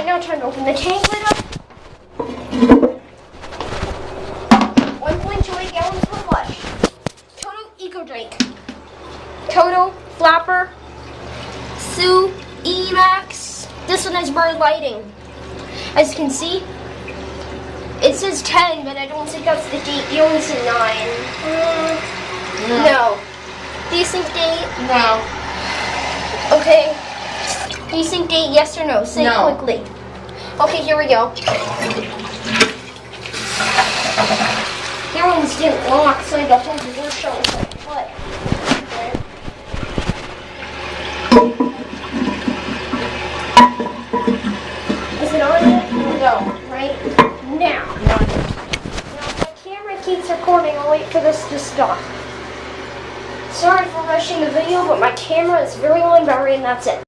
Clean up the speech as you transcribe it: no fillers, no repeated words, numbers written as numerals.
Alright, now time to open the tank lid up. 1.28 gallons per flush. Toto Eco Drink. Toto Flapper. Sue Emax. This one has bird lighting. As you can see, it says 10, but I don't think that's the date. You only see 9. No. Decent date? No. Okay. Decent date, yes or no? Say it quickly. Okay, here we go. Their ones didn't lock, so I got to the door showing my foot. Is it on yet? No. Right now. Now, if my camera keeps recording, I'll wait for this to stop. Sorry for rushing the video, but my camera is very low in battery, and that's it.